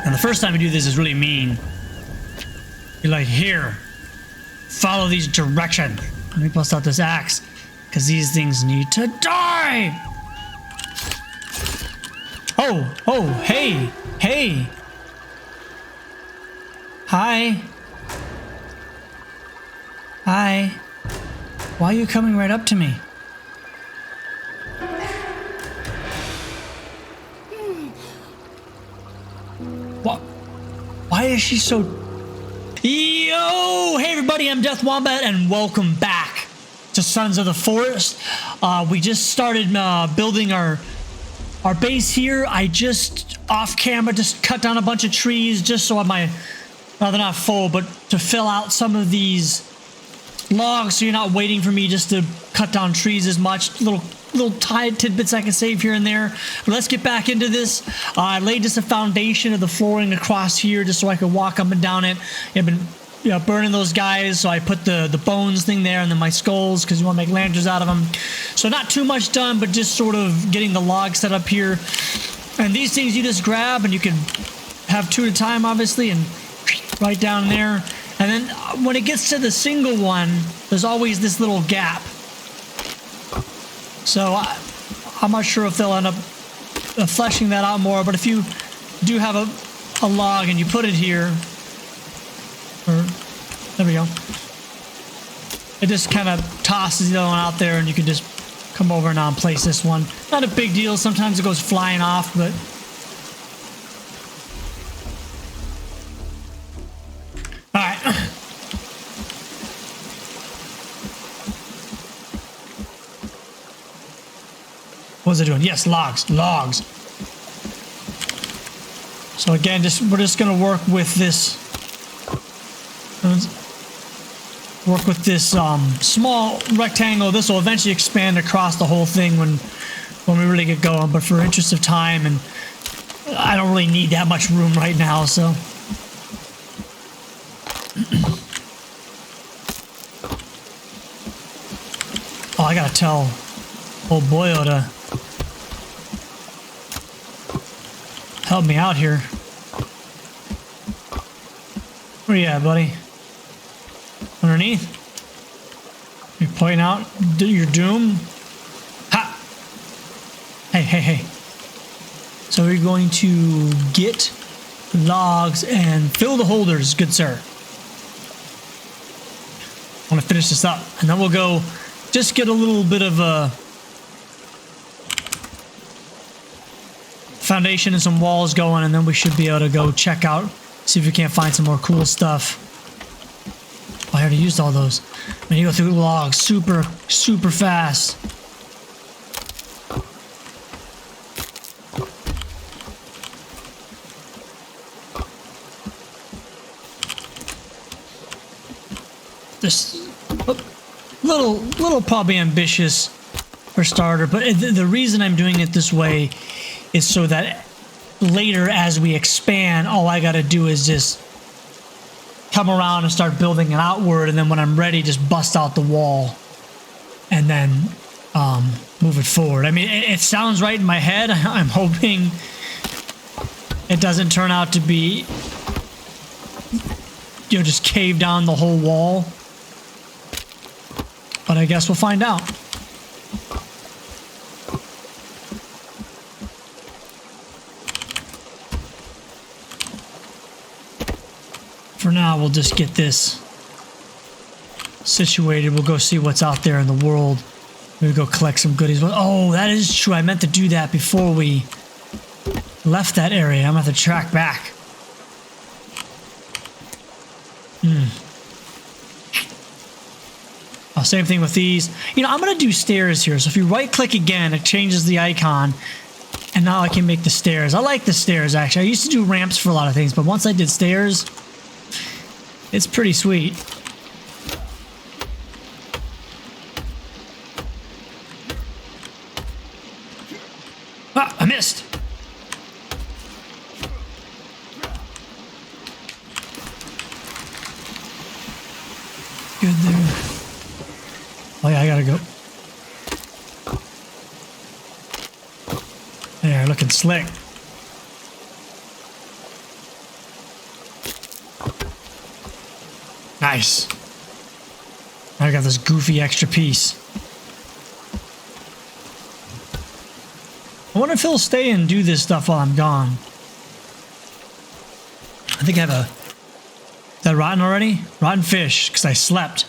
And the first time you do this is really mean. You're like, here, follow these directions. Let me bust out this axe, because these things need to die. Oh, hey. Hi. Why are you coming right up to me? What? Why is she so... Yo! Hey everybody, I'm dethwombat and welcome back to Sons of the Forest. We just started building our base here. I just, off camera, just cut down a bunch of trees just so my... Well, they're not full, but to fill out some of these logs so you're not waiting for me just to cut down trees as much. Little tidbits I can save here and there. But let's get back into this. I laid just a foundation of the flooring across here just so I could walk up and down it. I've been burning those guys, so I put the bones thing there and then my skulls because you want to make lanterns out of them. So not too much done, but just sort of getting the log set up here. And these things you just grab and you can have two at a time, obviously, and right down there. And then when it gets to the single one, there's always this little gap. So I'm not sure if they'll end up fleshing that out more, but if you do have a log and you put it here, there we go. It just kind of tosses the other one out there and you can just come over now and place this one. Not a big deal. Sometimes it goes flying off, but... What's it doing? Yes, logs. So again, we're just gonna work with this. Small rectangle. This will eventually expand across the whole thing when we really get going. But for interest of time, and I don't really need that much room right now, so. Oh, I gotta tell old Boyo to help me out here. Where you at, buddy? Underneath? You're pointing out your doom? Ha! Hey. So we're going to get logs and fill the holders, good sir. I want to finish this up, and then we'll go just get a little bit of a foundation and some walls going, and then we should be able to go check out, see if we can't find some more cool stuff. Oh, I already used all those. I mean, you go through logs super fast. This little probably ambitious for starter, but the reason I'm doing it this way is so that later as we expand, all I gotta do is just come around and start building it outward, and then when I'm ready, just bust out the wall and then move it forward. I mean, it sounds right in my head. I'm hoping it doesn't turn out to be, just cave down the whole wall. But I guess we'll find out. For now, we'll just get this situated. We'll go see what's out there in the world. Maybe go collect some goodies. Oh, that is true. I meant to do that before we left that area. I'm going to have to track back. Oh, same thing with these. I'm going to do stairs here. So if you right-click again, it changes the icon. And now I can make the stairs. I like the stairs, actually. I used to do ramps for a lot of things, but once I did stairs, it's pretty sweet. Ah, I missed. Good there. Oh yeah, I gotta go. There, looking slick. Nice. I got this goofy extra piece. I wonder if he'll stay and do this stuff while I'm gone. I think I have a... Is that rotten already? Rotten fish, because I slept.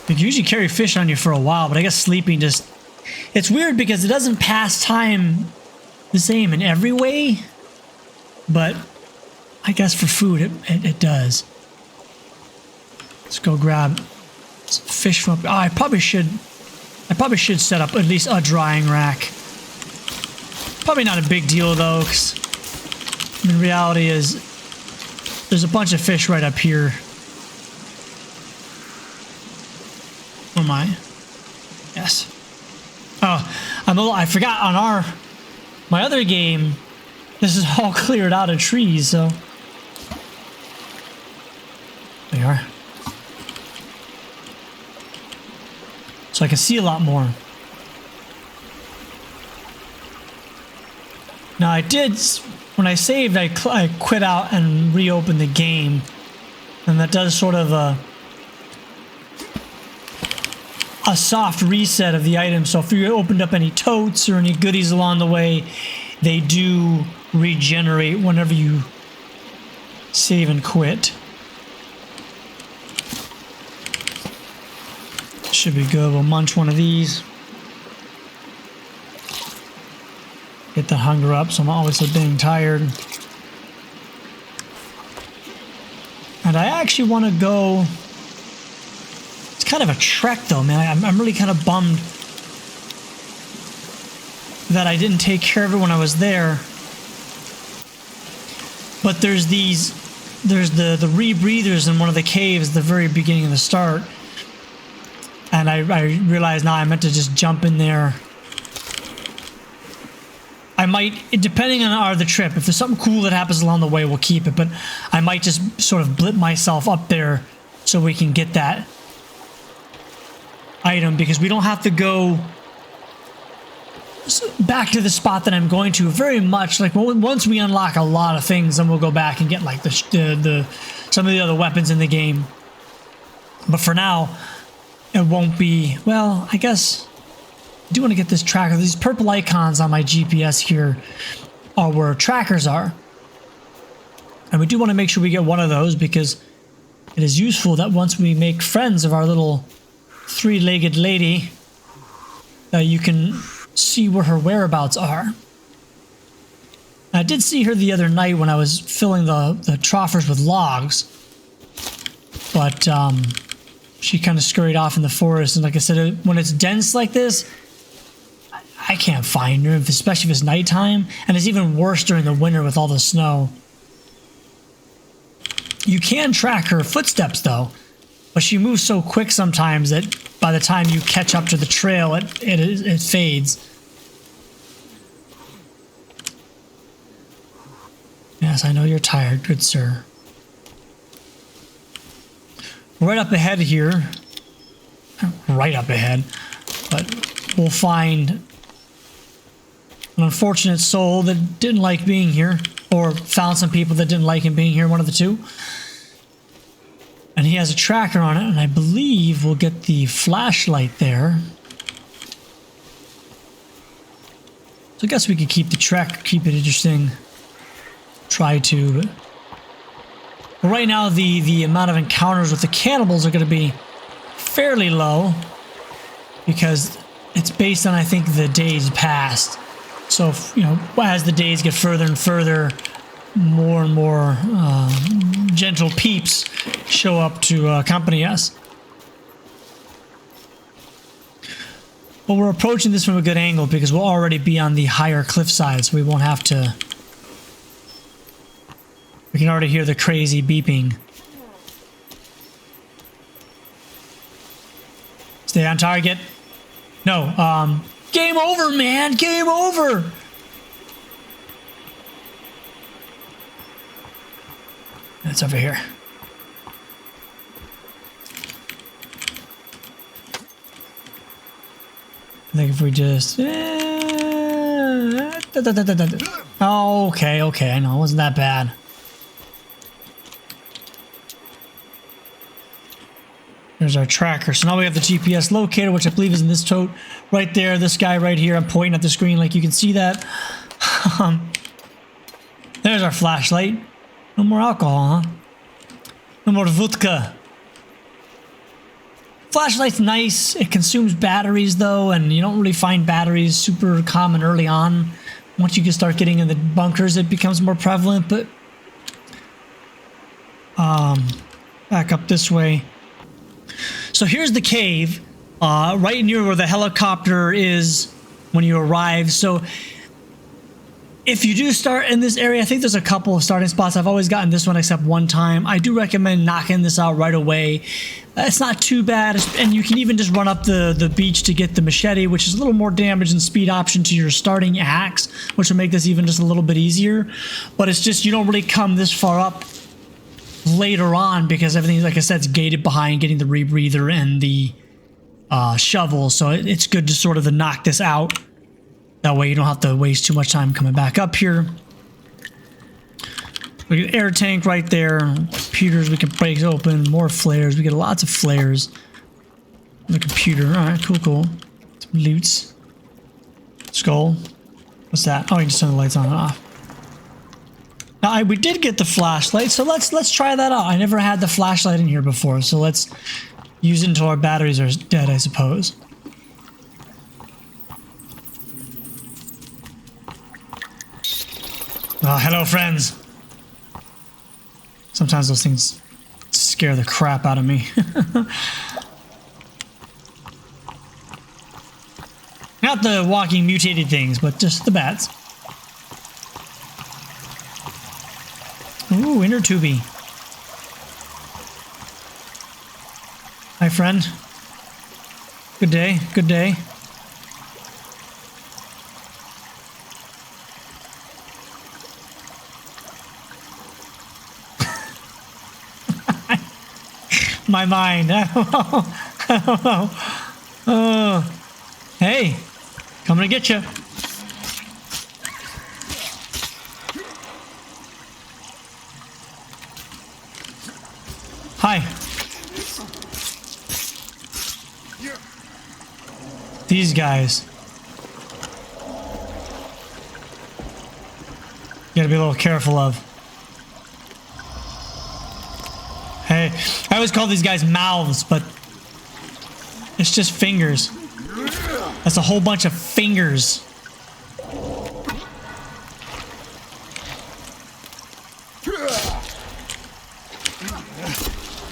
You usually carry fish on you for a while, but I guess sleeping just... It's weird because it doesn't pass time the same in every way, but I guess for food it does. Let's go grab some fish from... Oh, I probably should set up at least a drying rack. Probably not a big deal though, because the reality is there's a bunch of fish right up here. Where am I? Yes. Oh, I forgot on my other game, this is all cleared out of trees, so. There we are. So I can see a lot more. Now I did, when I saved, I quit out and reopened the game. And that does sort of a soft reset of the item. So if you opened up any totes or any goodies along the way, they do regenerate whenever you save and quit. Should be good. We'll munch one of these. Get the hunger up, so I'm always so dang tired. And I actually want to go... It's kind of a trek though, man. I'm really kind of bummed that I didn't take care of it when I was there. But there's the rebreathers in one of the caves at the very beginning of the start. And I realized now I meant to just jump in there. I might, depending on the trip, if there's something cool that happens along the way, we'll keep it. But I might just sort of blip myself up there so we can get that item, because we don't have to go back to the spot that I'm going to very much. Like once we unlock a lot of things, then we'll go back and get like some of the other weapons in the game. But for now, it won't be, well, I guess I do want to get this tracker. These purple icons on my GPS here are where trackers are. And we do want to make sure we get one of those, because it is useful that once we make friends of our little three-legged lady, you can see where her whereabouts are. I did see her the other night when I was filling the troffers with logs. But, she kind of scurried off in the forest, and like I said, when it's dense like this, I can't find her, especially if it's nighttime, and it's even worse during the winter with all the snow. You can track her footsteps though, but she moves so quick sometimes that by the time you catch up to the trail, it fades. Yes, I know you're tired, good sir. Right up ahead here, right up ahead, but we'll find an unfortunate soul that didn't like being here, or found some people that didn't like him being here, one of the two. And he has a tracker on it, and I believe we'll get the flashlight there. So I guess we could keep the trek, keep it interesting. Try to, but right now, the amount of encounters with the cannibals are going to be fairly low, because it's based on, I think, the days past. So, if, as the days get further and further, more and more gentle peeps show up to accompany us. But we're approaching this from a good angle, because we'll already be on the higher cliffside, so we won't have to... We can already hear the crazy beeping. Stay on target. No, game over, man! Game over! It's over here. I think if we just... Oh, okay, I know, it wasn't that bad. There's our tracker. So now we have the GPS locator, which I believe is in this tote right there. This guy right here. I'm pointing at the screen like you can see that. There's our flashlight. No more alcohol, huh? No more vodka. Flashlight's nice. It consumes batteries though, and you don't really find batteries super common early on. Once you can start getting in the bunkers, it becomes more prevalent, but back up this way. So here's the cave, right near where the helicopter is when you arrive. So if you do start in this area, I think there's a couple of starting spots. I've always gotten this one except one time. I do recommend knocking this out right away. It's not too bad, and you can even just run up the beach to get the machete, which is a little more damage and speed option to your starting axe, which will make this even just a little bit easier. But it's just, you don't really come this far up later on because everything, like I said, is gated behind getting the rebreather and the shovel. So it's good to sort of knock this out. That way you don't have to waste too much time coming back up here. We get an air tank right there. Computers we can break open. More flares. We get lots of flares. The computer. Alright, cool. Some loots. Skull. What's that? Oh, you can just turn the lights on and off. Now, we did get the flashlight, so let's try that out. I never had the flashlight in here before, so let's use it until our batteries are dead, I suppose. Oh, hello, friends. Sometimes those things scare the crap out of me. Not the walking mutated things, but just the bats. Ooh, inner tubey. Hi, friend. Good day, good day. My mind. I don't know. Oh, hey, coming to get you. Hi. These guys. You gotta be a little careful of. Hey, I always call these guys mouths, but it's just fingers. That's a whole bunch of fingers.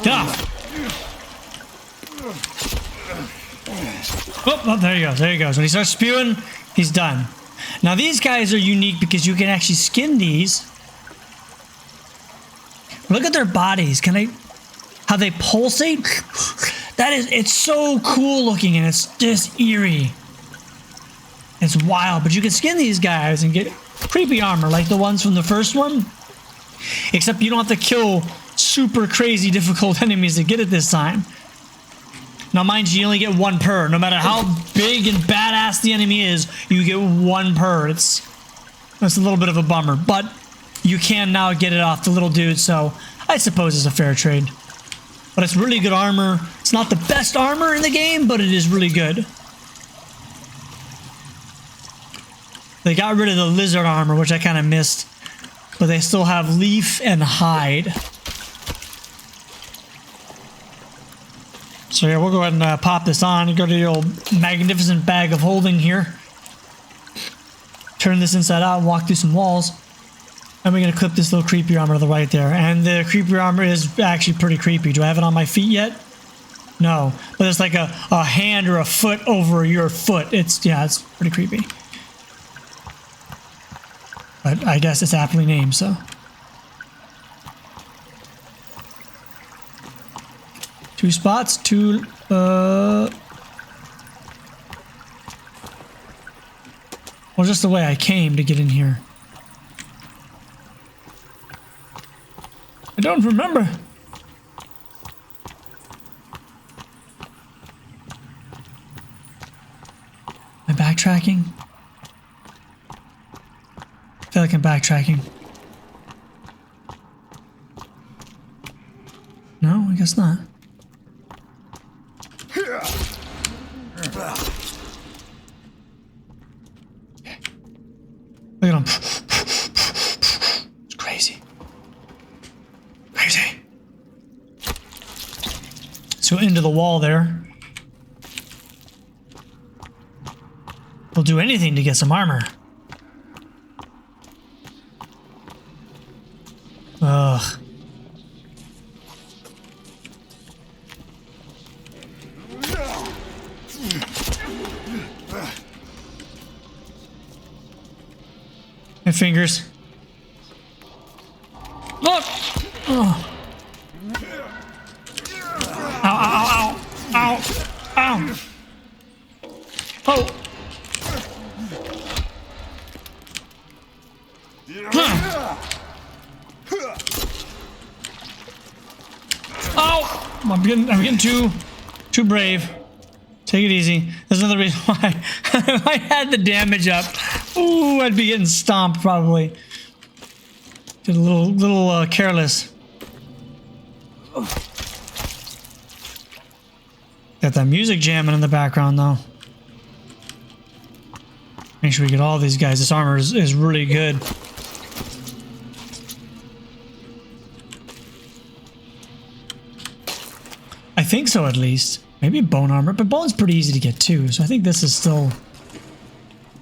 Get off. Oh, there he goes. There he goes. When he starts spewing, he's done. Now these guys are unique because you can actually skin these. Look at their bodies. Can I? How they pulsate? It's so cool looking and it's just eerie. It's wild, but you can skin these guys and get creepy armor like the ones from the first one. Except you don't have to kill super crazy difficult enemies to get it this time. Now mind you, you only get one per. No matter how big and badass the enemy is, you get one per. That's a little bit of a bummer, but you can now get it off the little dude, so I suppose it's a fair trade. But it's really good armor. It's not the best armor in the game, but it is really good. They got rid of the lizard armor, which I kind of missed. But they still have leaf and hide. So yeah, we'll go ahead and pop this on. Go to the old magnificent bag of holding here. Turn this inside out and walk through some walls. And we're going to clip this little creepy armor to the right there. And the creepy armor is actually pretty creepy. Do I have it on my feet yet? No. But it's like a hand or a foot over your foot. It's pretty creepy. But I guess it's aptly named, so. Two spots, well, just the way I came to get in here. I don't remember. Am I backtracking? I feel like I'm backtracking. No, I guess not. Look at him. It's crazy. Crazy. Let's go into the wall there. We'll do anything to get some armor. Ugh. My fingers. Look! Oh. Ow, ow, ow, ow, ow, ow. Oh. Huh. Oh! I'm getting too brave. Take it easy. There's another reason why if I had the damage up, ooh, I'd be getting stomped probably. Get a little careless. Got that music jamming in the background though. Make sure we get all these guys. This armor is really good. I think so, at least. Maybe bone armor, but bone's pretty easy to get too, so I think this is still...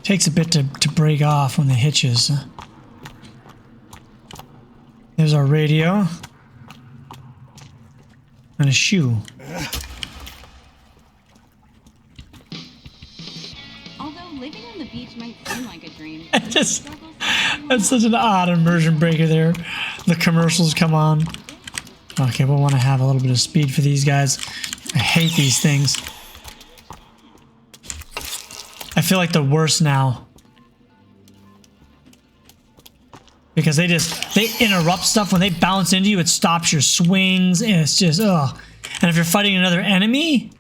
Takes a bit to break off when the hitches. There's our radio. And a shoe. Although living on the beach might seem like a dream. That's such an odd immersion breaker there. The commercials come on. Okay, we'll want to have a little bit of speed for these guys. I hate these things. I feel like the worst now. Because they interrupt stuff. When they bounce into you, it stops your swings. And it's just, ugh. And if you're fighting another enemy,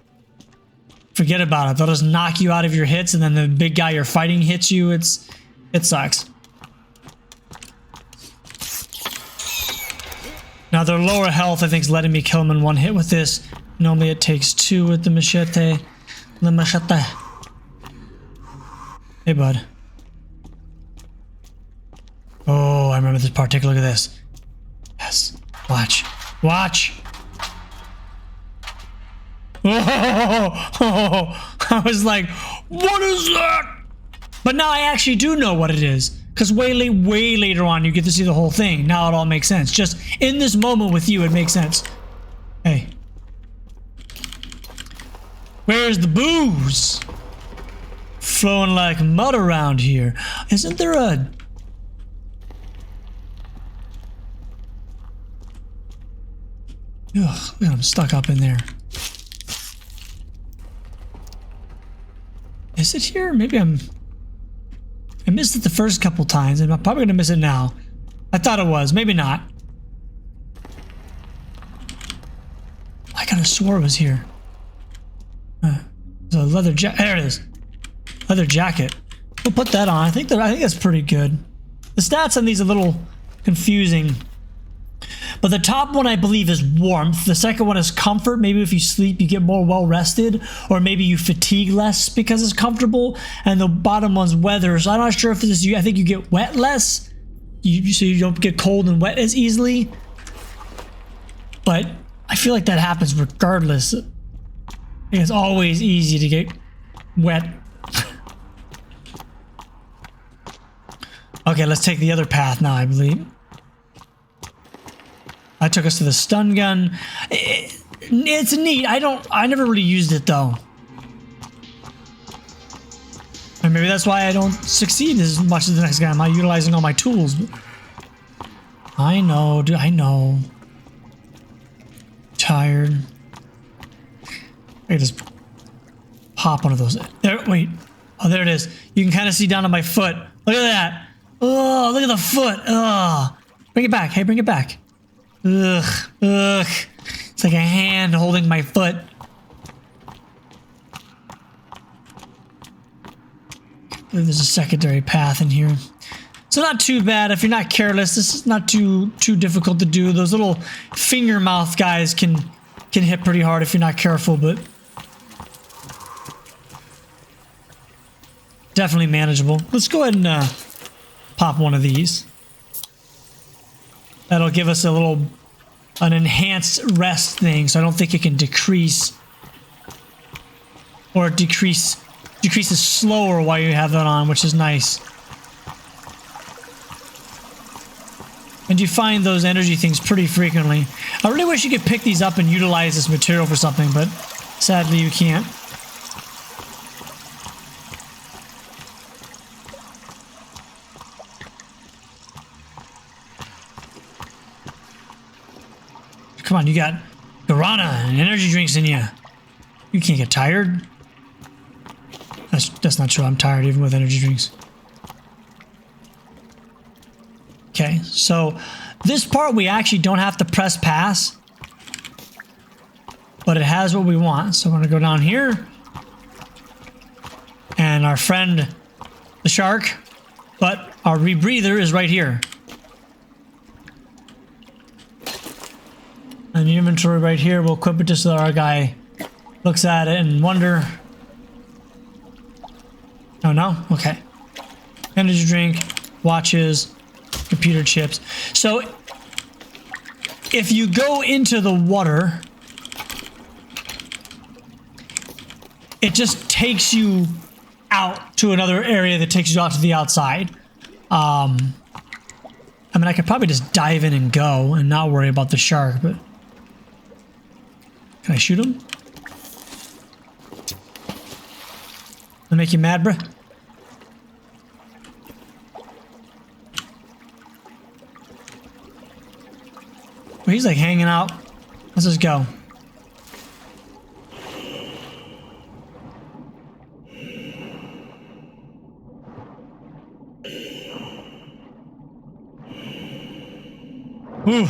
forget about it. They'll just knock you out of your hits, and then the big guy you're fighting hits you. It sucks. Now their lower health, I think, is letting me kill them in one hit with this. Normally it takes two with the machete. The machete. Hey, bud. Oh, I remember this part. Take a look at this. Yes. Watch. Watch. Oh, I was like, what is that? But now I actually do know what it is. Because way later on, you get to see the whole thing. Now it all makes sense. Just in this moment with you, it makes sense. Hey. Where's the booze? Flowing like mud around here. Isn't there a... Ugh, I'm stuck up in there. Is it here? Maybe I missed it the first couple times, and I'm probably gonna miss it now. I thought it was, maybe not. I could have swore it was here. There's a leather jacket. There it is. Leather jacket. We'll put that on. I think that's pretty good. The stats on these are a little confusing. But the top one, I believe, is warmth. The second one is comfort. Maybe if you sleep, you get more well-rested. Or maybe you fatigue less because it's comfortable. And the bottom one's weather. So I'm not sure if this is... I think you get wet less. So you don't get cold and wet as easily. But I feel like that happens regardless. It's always easy to get wet. Okay, let's take the other path now, I believe. That took us to the stun gun. It's neat. I never really used it though. And maybe that's why I don't succeed as much as the next guy. I'm not utilizing all my tools. I know, dude, I know. Tired. I just pop one of those. There, wait. Oh, there it is. You can kind of see down on my foot. Look at that. Oh, look at the foot. Oh. Bring it back. Hey, bring it back. Ugh, ugh. It's like a hand holding my foot. There's a secondary path in here. So not too bad if you're not careless. This is not too difficult to do. Those little finger mouth guys can hit pretty hard if you're not careful, but definitely manageable. Let's go ahead and pop one of these. That'll give us an enhanced rest thing, so I don't think it can decrease or decreases slower while you have that on, which is nice. And you find those energy things pretty frequently. I really wish you could pick these up and utilize this material for something, but sadly you can't. Come on, you got guarana and energy drinks in you. You can't get tired. That's not true. I'm tired even with energy drinks. Okay, so this part we actually don't have to press pass, but it has what we want. So we're gonna go down here, and our friend, the shark, but our rebreather is right here. And the inventory right here, we'll equip it just so our guy looks at it and wonder. Oh no? Okay. Energy drink, watches, computer chips. So if you go into the water, it just takes you out to another area that takes you out to the outside. I mean, I could probably just dive in and go and not worry about the shark, but can I shoot him? That make you mad, bruh? Well, he's like hanging out. Let's just go. Ooh.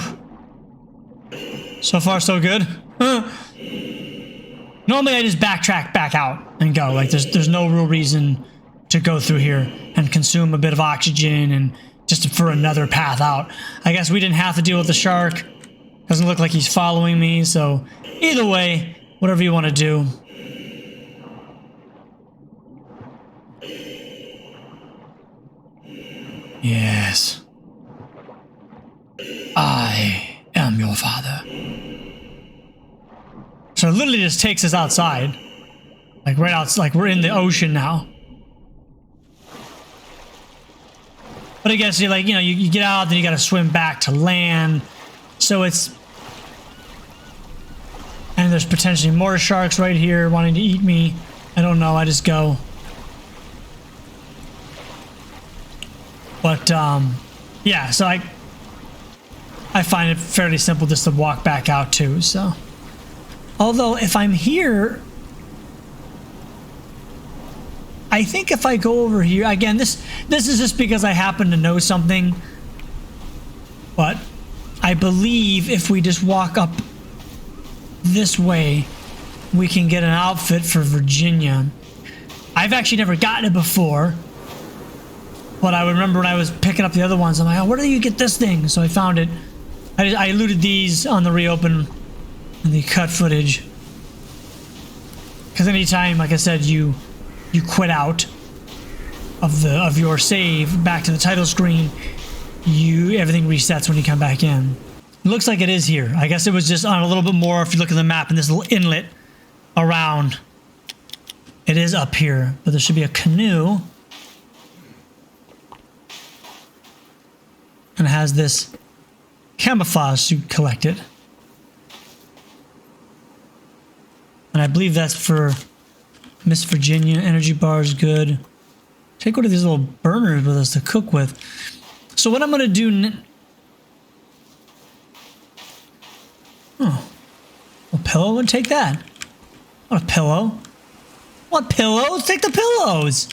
So far, so good. Normally, I just backtrack back out and go. Like, there's no real reason to go through here and consume a bit of oxygen and just for another path out. I guess we didn't have to deal with the shark. Doesn't look like he's following me, so either way, whatever you want to do. Yes. I am your father. So it literally just takes us outside. Like right out, like we're in the ocean now. But I guess you're like, you know, you get out, then you got to swim back to land. So it's... And there's potentially more sharks right here wanting to eat me. I don't know, I just go. But, yeah, so I find it fairly simple just to walk back out too, so... Although, if I'm here, I think if I go over here, again, this is just because I happen to know something, but I believe if we just walk up this way, we can get an outfit for Virginia. I've actually never gotten it before, but I remember when I was picking up the other ones, I'm like, oh, where do you get this thing? So I found it. I looted these on the reopen and the cut footage, because anytime, like I said, you quit out of your save back to the title screen, everything resets when you come back in. It looks like it is here. I guess it was just on a little bit more. If you look at the map and this little inlet around, it is up here, but there should be a canoe, and it has this camouflage suit collected. And I believe that's for Miss Virginia. Energy bar is good. Take one of these little burners with us to cook with. So what I'm going to do... Oh. A pillow? Would take that. What a pillow. What pillows? Take the pillows.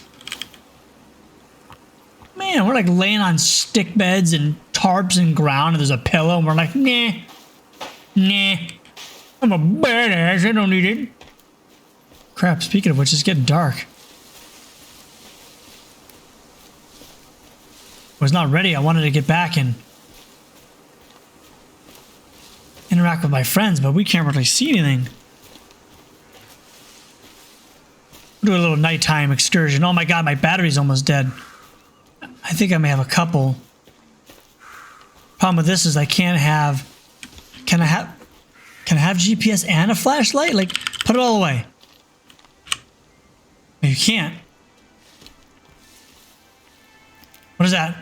Man, we're like laying on stick beds and tarps and ground, and there's a pillow, and we're like, nah. Nah. I'm a badass, I don't need it. Crap, speaking of which, it's getting dark. I was not ready. I wanted to get back and interact with my friends, but we can't really see anything. Do a little nighttime excursion. Oh my god, my battery's almost dead. I think I may have a couple. Problem with this is I can't have... Can I have GPS and a flashlight? Like, put it all away. You can't. What is that?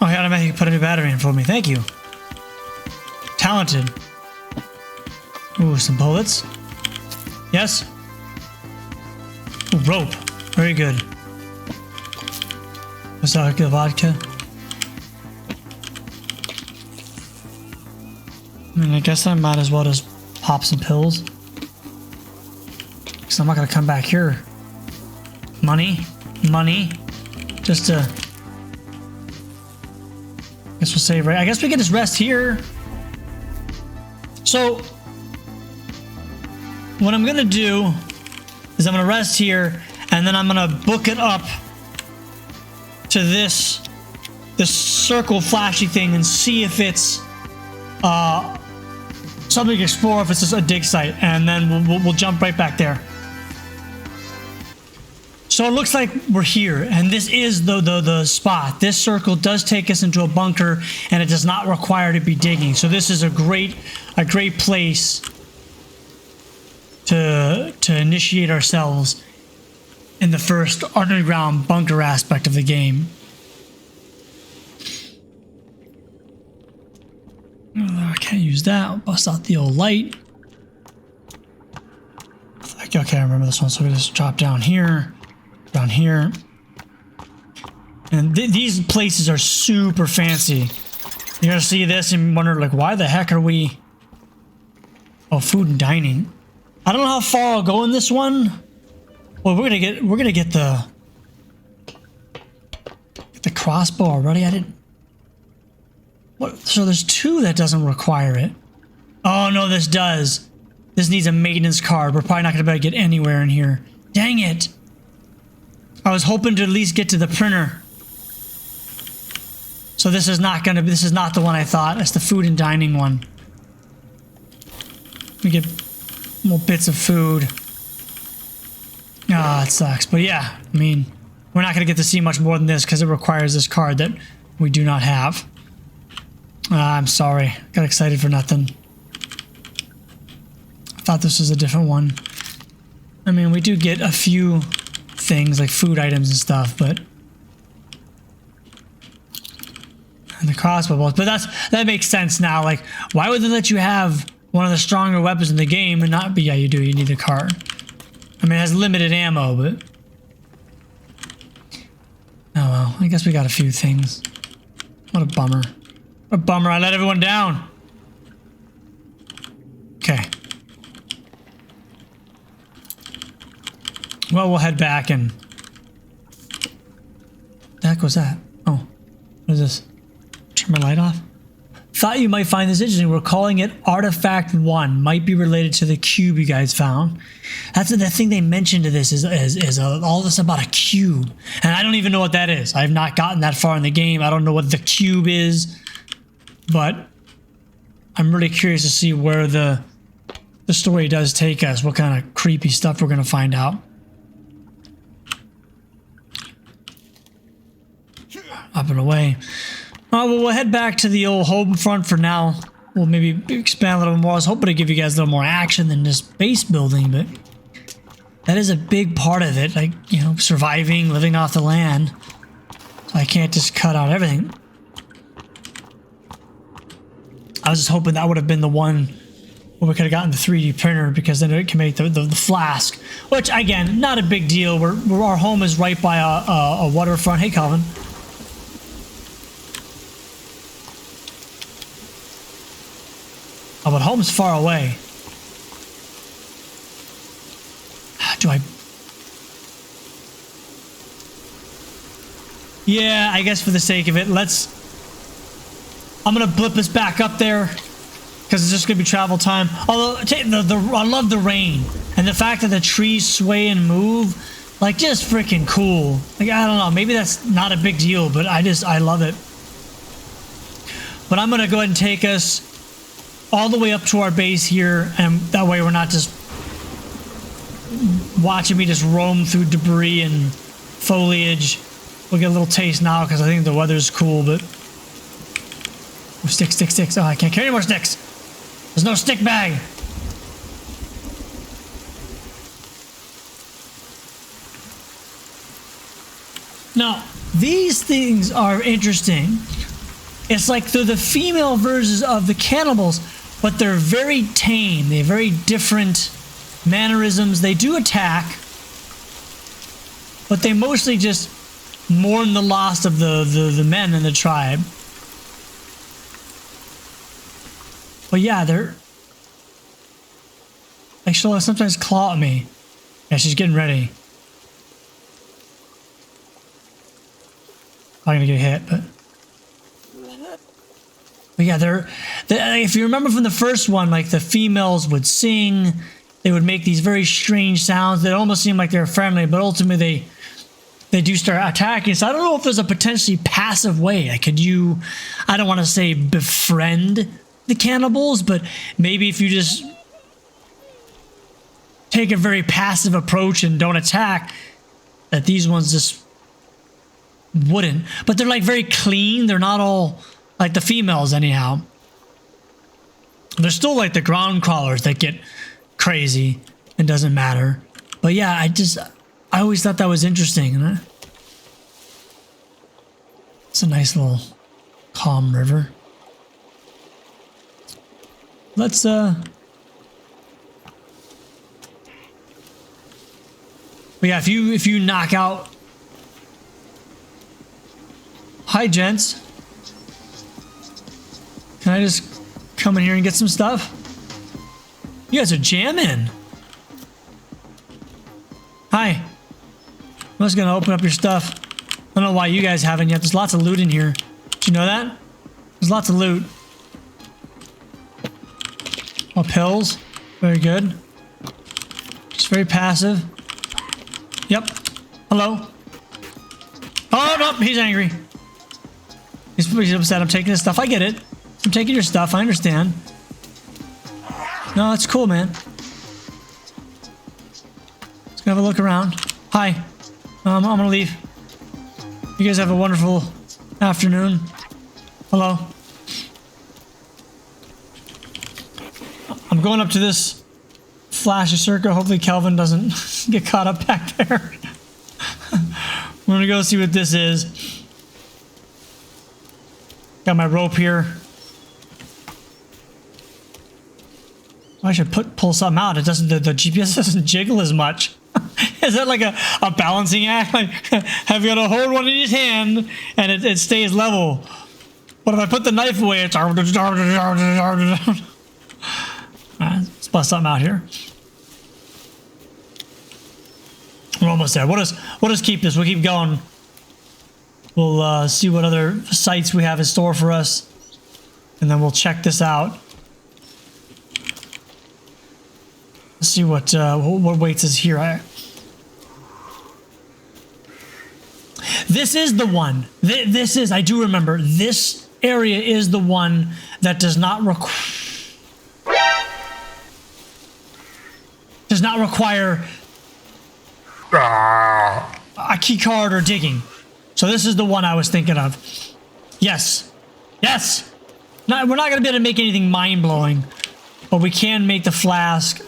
Oh, he automatically put a new battery in for me. Thank you. Talented. Ooh, some bullets. Yes. Ooh, rope. Very good. What's that? Good vodka. I mean, I guess I might as well just pop some pills. Because I'm not going to come back here. Money. Just to... I guess we'll save, right? I guess we can just rest here. So, what I'm going to do is I'm going to rest here, and then I'm going to book it up to this circle flashy thing and see if it's something to explore, if it's just a dig site, and then we'll jump right back there. So it looks like we're here, and this is the spot. This circle does take us into a bunker, and it does not require to be digging. So this is a great place to initiate ourselves in the first underground bunker aspect of the game. I can't use that. I'll bust out the old light. Okay, I remember this one. So we just drop down here. Down here. And these places are super fancy. You're gonna see this and wonder, like, why the heck are we... Oh, food and dining. I don't know how far I'll go in this one. Well, we're gonna get the crossbow already. I didn't... What? So there's two that doesn't require it. Oh, no, this does. This needs a maintenance card. We're probably not gonna be able to get anywhere in here. Dang it. I was hoping to at least get to the printer. So this is not the one I thought. It's the food and dining one. We get more bits of food. Ah, it sucks. But yeah, I mean, we're not going to get to see much more than this because it requires this card that we do not have. I'm sorry. Got excited for nothing. I thought this was a different one. I mean, we do get a few things like food items and stuff, but and the crossbow bolts, but that makes sense now. Like, why would they let you have one of the stronger weapons in the game and not be... Yeah, you do. You need a card. I mean, it has limited ammo, but... Oh, well. I guess we got a few things. What a bummer. What a bummer. I let everyone down. Okay. Well, we'll head back and... The heck was that? Oh. What is this? Turn my light off? Thought you might find this interesting. We're calling it Artifact 1. Might be related to the cube you guys found. That's the thing they mentioned to this is all this about a cube. And I don't even know what that is. I have not gotten that far in the game. I don't know what the cube is. But I'm really curious to see where the story does take us. What kind of creepy stuff we're going to find out. Up and away. Well, we'll head back to the old home front for now. We'll maybe expand a little more. I was hoping to give you guys a little more action than just base building, but that is a big part of it. Like, you know, surviving, living off the land. So I can't just cut out everything. I was just hoping that would have been the one where we could have gotten the 3D printer, because then it can make the flask. Which, again, not a big deal. Our home is right by a waterfront. Hey, Calvin. Oh, but home's far away. Do I... Yeah, I guess for the sake of it, I'm gonna blip us back up there, because it's just gonna be travel time. Although, I love the rain. And the fact that the trees sway and move, like, just freaking cool. Like, I don't know, maybe that's not a big deal, but I love it. But I'm going to go ahead and take us all the way up to our base here, and that way we're not just watching me just roam through debris and foliage. We'll get a little taste now because I think the weather's cool, but... Oh, sticks. Oh, I can't carry any more sticks. There's no stick bag. Now, these things are interesting. It's like they're the female versions of the cannibals, but they're very tame. They have very different mannerisms. They do attack, but they mostly just mourn the loss of the men in the tribe. But yeah, they're... Like, she'll sometimes claw at me. Yeah, she's getting ready. I'm gonna get hit, but yeah, they're if you remember from the first one, like the females would sing, they would make these very strange sounds that almost seem like they're friendly, but ultimately they do start attacking. So I don't know if there's a potentially passive way. Like, could you, I don't want to say befriend the cannibals, but maybe if you just take a very passive approach and don't attack, that these ones just wouldn't. But they're like very clean. They're not all like the females anyhow. They're still like the ground crawlers that get crazy and doesn't matter. But yeah, I always thought that was interesting. And it's a nice little calm river. Let's but yeah, if you knock out... Hi, gents. Can I just come in here and get some stuff? You guys are jamming. Hi. I'm just gonna open up your stuff. I don't know why you guys haven't yet. There's lots of loot in here. Did you know that? There's lots of loot. Oh, pills. Very good. Just very passive. Yep. Hello. Oh, no, he's angry. He's upset. I'm taking his stuff. I get it. I'm taking your stuff. I understand. No, that's cool, man. Let's go have a look around. Hi. I'm gonna leave. You guys have a wonderful afternoon. Hello. I'm going up to this flashy circle. Hopefully Kelvin doesn't get caught up back there. We're gonna go see what this is. Got my rope here. I should pull something out. It doesn't. The GPS doesn't jiggle as much. Is that like a balancing act? Like, have you got to hold one in your hand and it stays level? But if I put the knife away, it's... Alright, let's bust something out here. We're almost there. We'll just keep this. We'll keep going. We'll see what other sites we have in store for us, and then we'll check this out. Let's see what waits us here. This is the one. This is, I do remember, this area is the one that does not require a key card or digging. So this is the one I was thinking of. Yes. Yes. Now, we're not going to be able to make anything mind-blowing, but we can make the flask.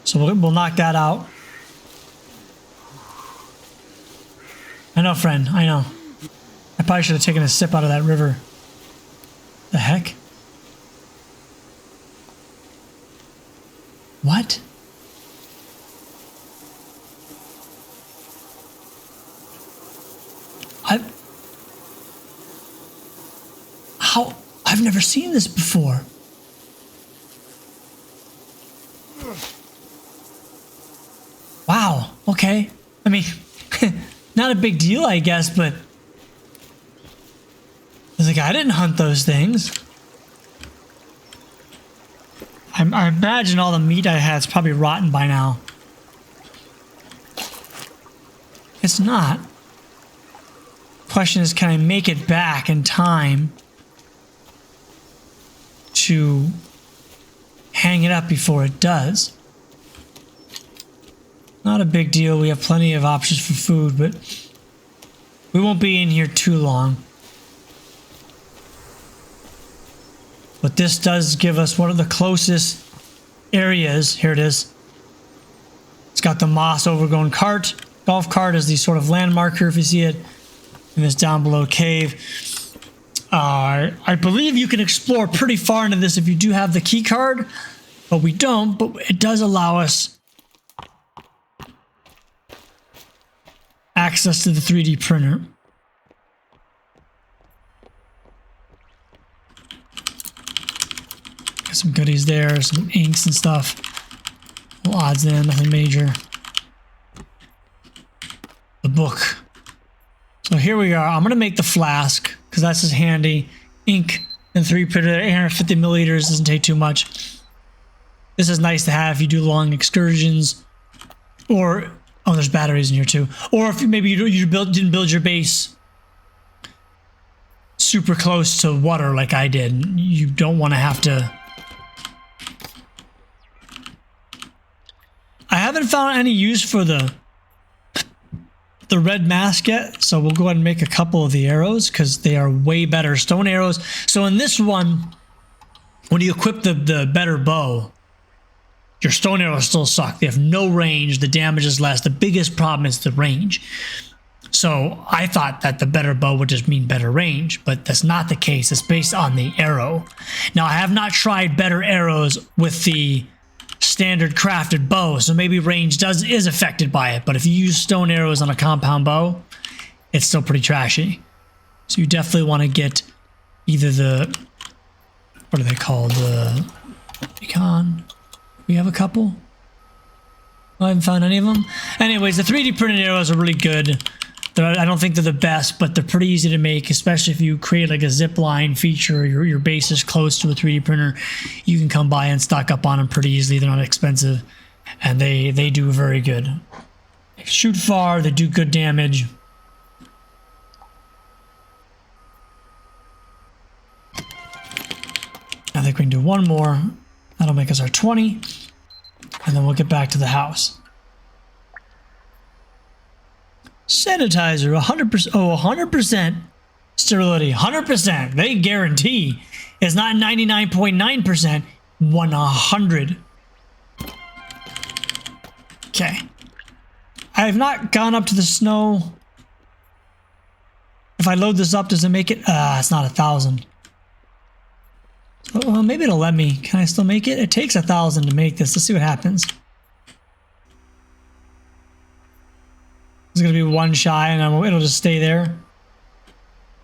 So we'll knock that out. I know, friend. I know. I probably should have taken a sip out of that river. The heck? What? I've never seen this before. Wow. Okay. I mean, not a big deal, I guess, but I was like, I didn't hunt those things. I imagine all the meat I had is probably rotten by now. It's not. Question is, can I make it back in time to hang it up before it does? Not a big deal. We have plenty of options for food, but we won't be in here too long. But this does give us one of the closest areas. Here it is. It's got the moss overgrown cart. Golf cart is the sort of landmarker if you see it in this down below cave. I believe you can explore pretty far into this if you do have the key card, but we don't. But it does allow us access to the 3D printer. Got some goodies there, some inks and stuff. No odds there, nothing major. The book. So here we are. I'm going to make the flask because that's just handy. Ink and 3D printer, 850 milliliters doesn't take too much. This is nice to have if you do long excursions, or oh, there's batteries in here too. Or if maybe you didn't build your base super close to water like I did. You don't want to have to. I haven't found any use for the red mask yet, so we'll go ahead and make a couple of the arrows because they are way better stone arrows. So in this one, when you equip the better bow, your stone arrows still suck. They have no range. The damage is less. The biggest problem is the range. So I thought that the better bow would just mean better range, but that's not the case. It's based on the arrow. Now, I have not tried better arrows with the standard crafted bow, so maybe range is affected by it, but if you use stone arrows on a compound bow, it's still pretty trashy. So you definitely want to get either the, what are they called, the Recon. We have a couple. I haven't found any of them. Anyways, the 3D printed arrows are really good. I don't think they're the best, but they're pretty easy to make, especially if you create like a zip line feature, your base is close to a 3D printer. You can come by and stock up on them pretty easily. They're not expensive, and they do very good. They shoot far, they do good damage. I think we can do one more. That'll make us our 20, and then we'll get back to the house. Sanitizer, 100%. Oh, 100% sterility. 100%. They guarantee. It's not 99.9%. 100. Okay. I have not gone up to the snow. If I load this up, does it make it? It's not 1,000. Well, maybe it'll let me. Can I still make it? It takes 1,000 to make this. Let's see what happens. It's going to be one shy, and it'll just stay there.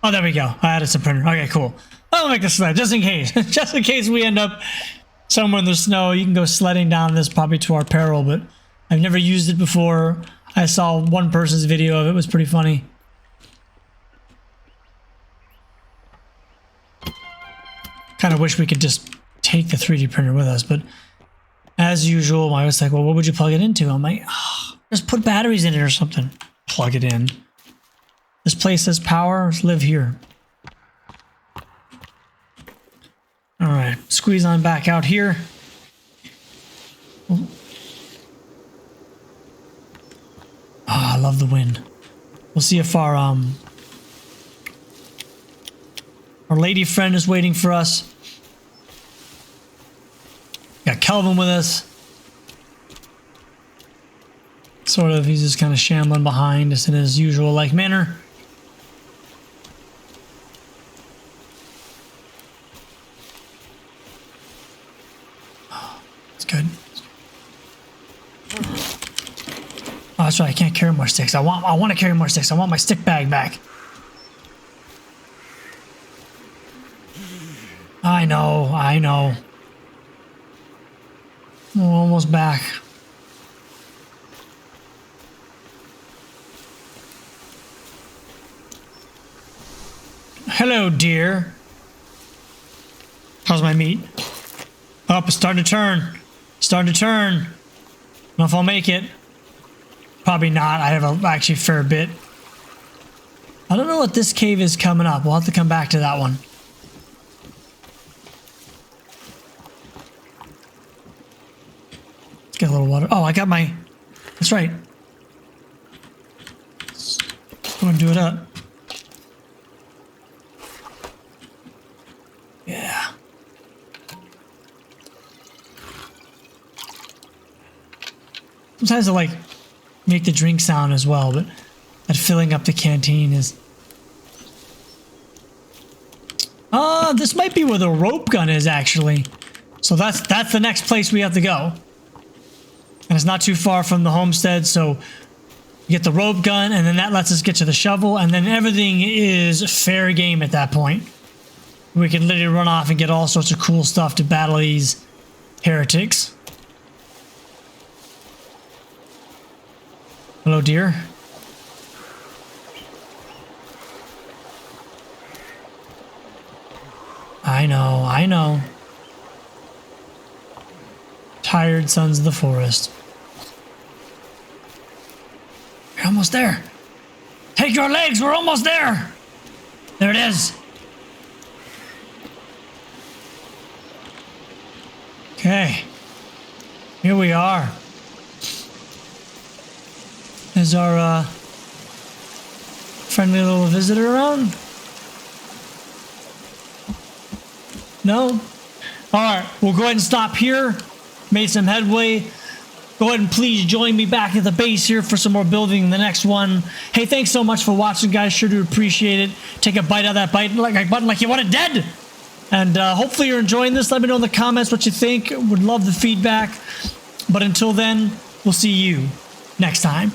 Oh, there we go. I added some printer. Okay, cool. I'll make a sled, just in case. Just in case we end up somewhere in the snow. You can go sledding down this, probably to our peril, but I've never used it before. I saw one person's video of it. It was pretty funny. Kind of wish we could just take the 3D printer with us, but as usual, I was like, well, what would you plug it into? I'm like, oh, just put batteries in it or something. Plug it in. This place has power. Let's live here. All right, squeeze on back out here. Oh, I love the wind. We'll see if our lady friend is waiting for us. Got Kelvin with us. Sort of, he's just kind of shambling behind us in his usual like manner. It's good. Oh, that's right. I can't carry more sticks. I want to carry more sticks. I want my stick bag back. I know. I know. We're almost back. Hello, dear. How's my meat? Up, it's starting to turn. Starting to turn. I don't know if I'll make it. Probably not. I have actually a fair bit. I don't know what this cave is coming up. We'll have to come back to that one. Let's get a little water. Oh, I got my... That's right. Let's go and do it up. Yeah. Sometimes I like make the drink sound as well, but that filling up the canteen is... this might be where the rope gun is actually. So that's the next place we have to go. And it's not too far from the homestead, so we get the rope gun, and then that lets us get to the shovel, and then everything is fair game at that point. We can literally run off and get all sorts of cool stuff to battle these heretics. Hello, dear. I know, I know. Tired sons of the forest. You're almost there. Take your legs, we're almost there. There it is. Okay. Here we are. Is our friendly little visitor around? No? Alright, we'll go ahead and stop here. Made some headway. Go ahead and please join me back at the base here for some more building in the next one. Hey, thanks so much for watching, guys. Sure do appreciate it. Take a bite out of that button like you want it dead. And hopefully you're enjoying this. Let me know in the comments what you think. Would love the feedback. But until then, we'll see you next time.